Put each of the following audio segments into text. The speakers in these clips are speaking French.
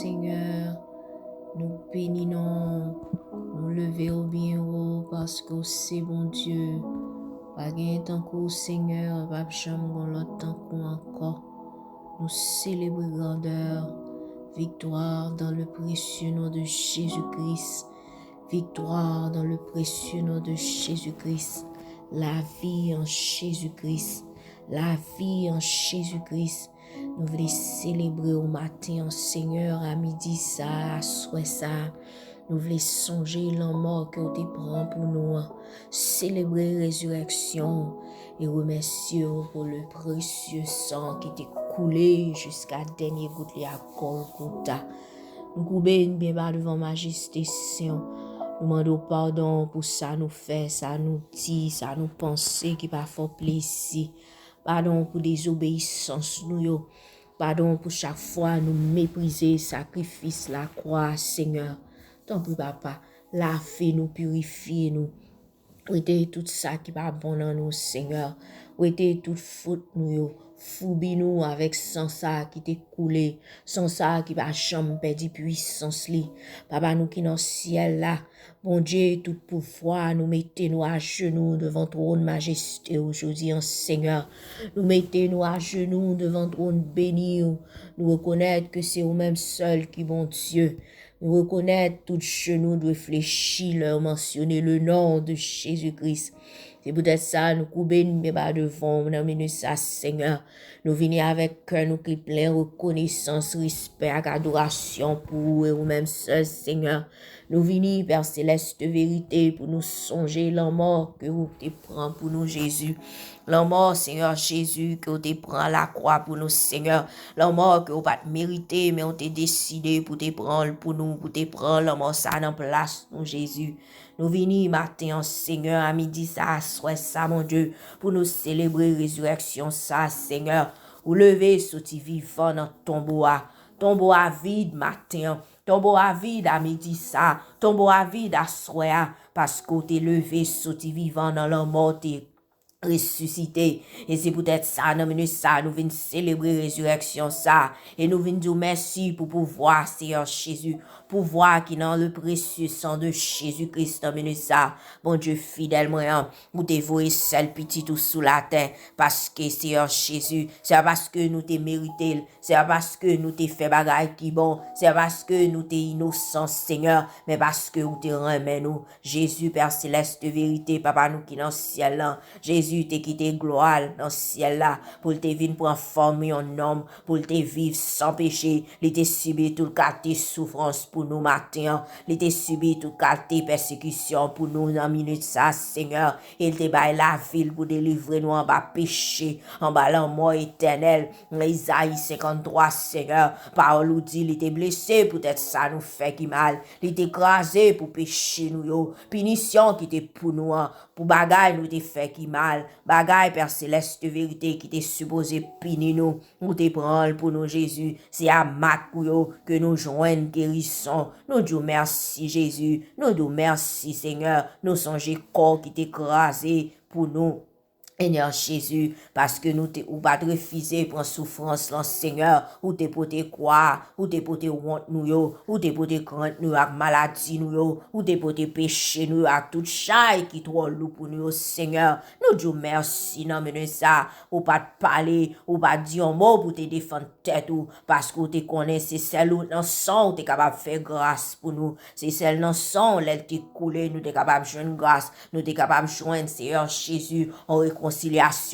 Seigneur, nous bénissons, nous levons bien haut parce que c'est bon Dieu. Pas gain tant qu'au Seigneur, pas jamais l'autre tant qu'on encore. Nous célébrons grandeur, victoire dans le précieux nom de Jésus-Christ. Victoire dans le précieux nom de Jésus-Christ. La vie en Jésus-Christ. La vie en Jésus-Christ. Nous voulons célébrer au matin, Seigneur, à midi ça, à soir ça. Nous voulons songer l'amour que tu prends pour nous. Célébrer la résurrection et remercier pour le précieux sang qui t'est coulé jusqu'à la dernière goutte à Golgotha. Nous coupons bien bas devant Majesté Saint. Nous demandons pardon pour ça nous fait, ça nous dit, ça nous pense qui pas fort plaisir. Pardon pour désobéissance nous. Pardon pour chaque fois nous mépriser sacrifice la croix, Seigneur. Tant pis, papa, lavez-nous, purifiez-nous. Ouétez tout ça qui va bon dans nous, Seigneur. Ouétez toute faute nous, foubi-nous avec sang ça qui t'est coulé, sans ça qui va jamais perdre puissance li. Papa, nous qui dans le ciel là, bon Dieu, tout pouvoir, nous mettez-nous à genoux devant trône majesté aujourd'hui, en Seigneur. Nous mettez-nous à genoux devant trône béni. Nous reconnaître que c'est au même seul qui bon Dieu. Nous reconnaître tout genoux de réfléchir, leur mentionner le nom de Jésus-Christ. C'est peut-être ça, nous couper nous bas devant, nous ça, Seigneur. Nous venons avec cœur, nous qui plein reconnaissance, respect, adoration pour vous et vous-même seul, Seigneur. Nous venons, Père Céleste, de vérité, pour nous songer la mort que vous te prends pour nous, Jésus. La mort, Seigneur Jésus, que vous te prends la croix pour nous, Seigneur. La mort que vous pas mérité, mais on t'a décidé pour te prendre pour nous, pour te prendre la mort, ça en place, nous, Jésus. Nous venons matin, Seigneur, à midi, ça, soit ça, mon Dieu, pour nous célébrer la résurrection, ça, Seigneur. Ou lever, sauter vivant dans tombeau à vide matin, tombeau à vide à midi, ça, tombeau à vide à soir, parce que t'es levé, sauter vivant dans la mort, ressuscité. Et c'est peut-être ça, dans minute ça, nous venons célébrer la résurrection ça. Et nous venons dire merci pour pouvoir, Seigneur Jésus, pouvoir qui dans le précieux sang de Jésus-Christ, dans minute ça. Bon Dieu fidèle, moi, vous dévouez seul petit tout sous la terre, parce que, Seigneur Jésus, c'est parce que nous t'es mérité, c'est parce que nous t'es fait bagaille qui bon, c'est parce que nous t'es innocent, Seigneur, mais parce que vous t'es remis nous. Jésus, Père Céleste de vérité, Papa, nous qui dans le ciel là, Jésus, t'es quitté gloire dans le ciel là, pour te venir pour former un homme, pour te vivre sans péché, il te subi tout quartier souffrance pour nous matin, il te subi tout quartier persécution pour nous dans minute ça, Seigneur, il te baille la ville pour délivrer nous en bas péché, en bas la mort éternelle, Isaïe 53, Seigneur, parole ou dit, il te blessé, peut-être ça nous fait qui mal, il te écrasé pour pécher nous yo, punition qui te pour nous, pour bagaille nous te fait qui mal, bagaille Père Céleste de vérité qui t'est supposé punir nous, ou te prendre pour nous Jésus, c'est à Macouyo que nous joignons guérison, nous disons merci Jésus, nous disons merci Seigneur, nous songeons corps qui t'est écrasé pour nous. Seigneur Jésus, parce que nous ou pas refuser pour souffrance là, Seigneur, ou te pote quoi, ou te pote honte nous yo, ou te pote crainte nous avec maladie nous yo, ou te pote péché nous avec tout chaille qui trop lourd pour nous, Seigneur. Nous disons merci non mais ça, ou pas te parler, ou pas dire un mot pour te défendre tête ou parce que te connais c'est celle où dans sang ou te capable faire grâce pour nous, c'est celle dans sang elle te coulé nous te capable joindre grâce, nous te capable joindre Seigneur Jésus en réconciliation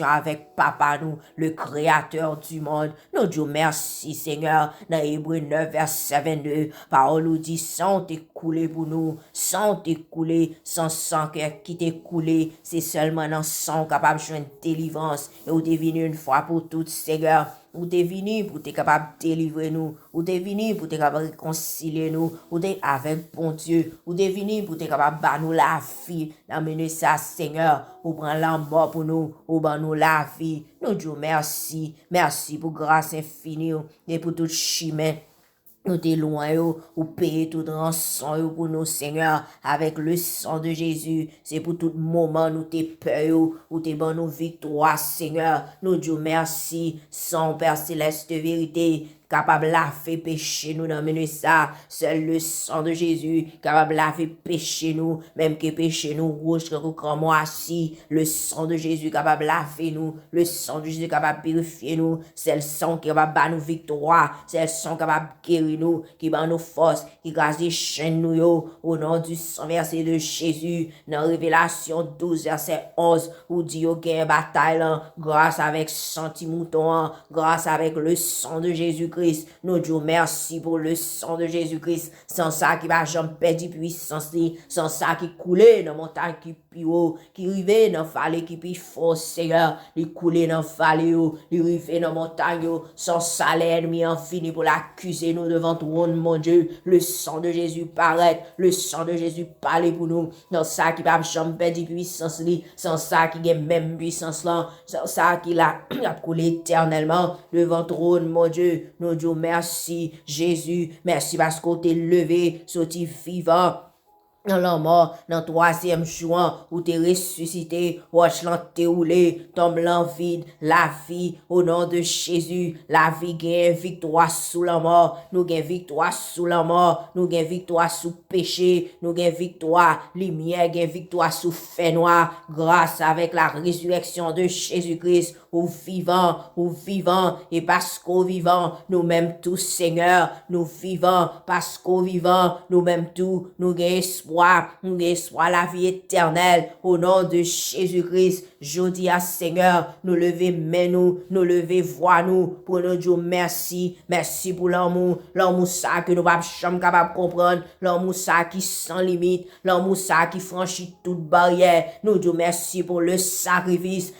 avec Papa nous, le créateur du monde. Nous disons merci Seigneur. Dans Hébreux 9 verset 22, parole nous dit sang t'est coulé pour nous, sang t'est coulé, sans sang qui t'est coulé, c'est seulement dans sang capable de joindre délivrance et ou deviner une fois pour toutes Seigneur. Ou t'es venu pour t'es capable de délivrer nous, ou t'es venu pour t'es capable de réconcilier nous, ou t'es avec bon Dieu, ou t'es venu pour t'es capable de battre nous la vie, d'amener ça Seigneur, ou prendre la mort pour nous, ou battre nous la vie. Nous disons merci, merci pour grâce infinie et pour tout chemin. Nous t'es loin, ou payer tout rançon pour nous, Seigneur, avec le sang de Jésus. C'est pour tout moment, nous t'es peur, ou t'es bon nous victoire, Seigneur. Nous disons merci, sans Père Céleste de vérité, capable de laver péché nous dans le ça. Seul le sang de Jésus, capable de laver péché nous, même que péché nous rouge comme moi assis. Le sang de Jésus capable de laver nous, le sang de Jésus capable de purifier nous. C'est le sang qui va battre nous victoire, c'est le sang capable de guérir nous, qui bat nos forces, qui grâce les chaînes nous yo, au nom du sang versé de Jésus. Dans Révélation 12 verset 11, où dit yo gagne bataille là, grâce avec mouton, grâce avec le sang de Jésus-Christ. Nous disons merci pour le sang de Jésus-Christ. Sans ça qui va jamais perdre puissance, sans ça qui coulait dans montagne qui pio, qui rivait dans vallée qui pi fort Seigneur, il coulait dans vallée, il rivait dans montagne, sans ça l'ennemi en fini pour l'accuser nous devant trône, mon Dieu. Le sang de Jésus paraît, le sang de Jésus parle pour nous. Dans ça qui va jamais perdre puissance, sans ça qui a même puissance là, sans ça qui a coulé éternellement devant trône, mon Dieu. Nous disons merci, Jésus. Merci parce qu'on t'est levé, sorti vivant dans la mort, dans troisième jour, où t'es ressuscité, roche t'es roulé, tombe l'en vide, la vie, au nom de Jésus, la vie gagne victoire sous la mort, nous gagne victoire sous la mort, nous gagne victoire sous péché, nous gagne victoire, lumière gagne victoire sous fait noir, grâce avec la résurrection de Jésus-Christ, au vivant, et parce qu'au vivant, nous-mêmes tous, Seigneur, nous vivons, parce qu'au vivant, nous-mêmes tous, nous gagnons espoir, la vie éternelle, au nom de Jésus-Christ. Je dis à Seigneur, nous lever main nous lever voix nous, pour nous dire merci pour l'amour ça que nous pas jamais capable comprendre, l'amour ça qui sans limite, l'amour ça qui franchit toute barrière. Nous disons merci pour le sacrifice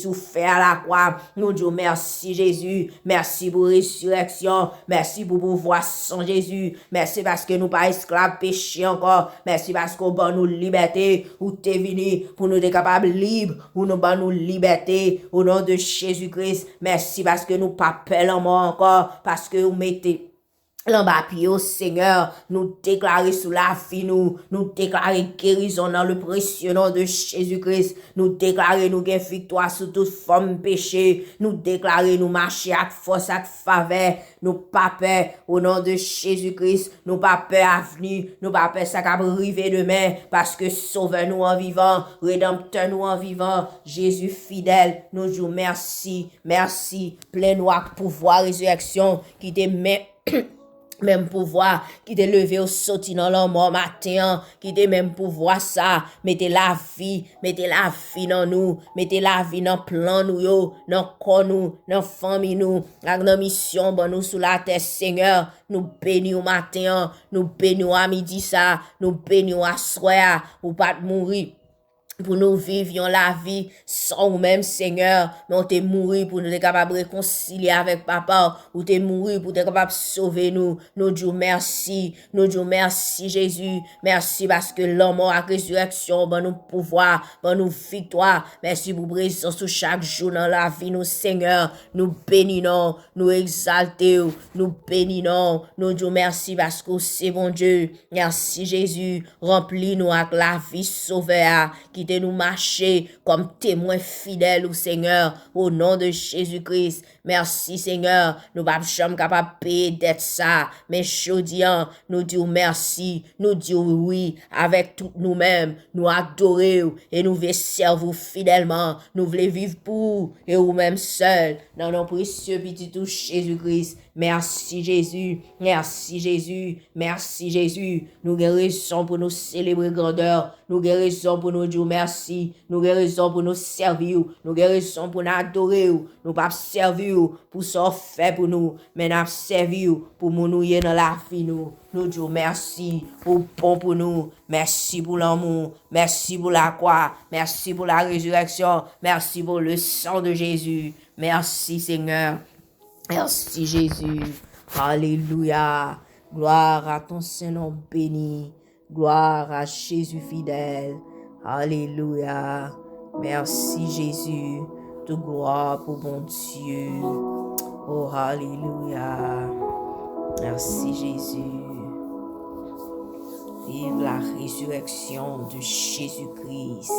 souffert à la croix. Nous disons merci Jésus, merci pour résurrection, merci pour pouvoir sans Jésus, merci parce que nous pas esclaves péché encore, merci parce qu'on ban nous liberté, ou t'es venu pour nous être capables libres, ou nous ban nous liberté, au nom de Jésus-Christ. Merci parce que nous pas peur en mort encore, parce que vous mettez l'embapille au Seigneur, nous déclarer sous la vie, nous déclarer guérison dans le précieux nom de Jésus-Christ, nous déclarer nous gain victoire sur toute forme péché, nous déclarer nous marcher avec force, avec faveur, nous pas peur au nom de Jésus-Christ, nous pas peur avenir, nous pas peur ça va arriver demain, parce que sauveur nous en vivant, rédempteur nous en vivant, Jésus fidèle, nous disons merci, plein nous avec pouvoir, résurrection, qui te met même pouvoir qui te levé au sorti dans la mort matin, qui te même pouvoir ça, mettez la vie dans nous, mettez la vie dans plan nous yo, dans corps nous, dans famille nous, dans mission bon nous sous la terre Seigneur, nous bénissons matin, nous bénissons à midi ça, nous bénissons à soir, ou pas de mourir pour nous vivions la vie sans nous-mêmes, Seigneur, mais on t'est mouru pour nous être capables de réconcilier avec Papa, ou t'es mouru pour être capable de sauver nous. Nous disons merci, Jésus, merci parce que l'homme a résurrection, bon nous pouvoir, bon nous victoire, merci pour présence sur chaque jour dans la vie, nous Seigneur, nous bénissons, nous exaltons, nous bénissons, nous disons merci parce que c'est bon Dieu, merci Jésus, remplis-nous avec la vie sauveur, qui de nous marcher comme témoins fidèles au Seigneur, au nom de Jésus-Christ. Merci Seigneur, nous ne sommes jamais capables de payer d'être ça, mais aujourd'hui, nous disons merci, nous disons oui, avec tout nous-mêmes, nous adorons et nous voulons servir fidèlement, nous voulons vivre pour et nous-mêmes seuls, dans nos précieux petits tout Jésus-Christ. Merci Jésus, nous avons raison pour nous célébrer grandeur, nous avons raison pour nous dire merci, nous avons raison pour nous servir, nous avons raison pour nous adorer, nous pas servir pour ça fait pour nous, mais nous servir pour nous y dans la vie nous disons merci pour bon pour nous, merci pour l'amour, merci pour la croix, merci pour la résurrection, merci pour le sang de Jésus, merci Seigneur. Merci Jésus. Alléluia. Gloire à ton Saint-Nom béni. Gloire à Jésus fidèle. Alléluia. Merci Jésus. Toute gloire pour mon Dieu. Oh, alléluia. Merci Jésus. Vive la résurrection de Jésus-Christ.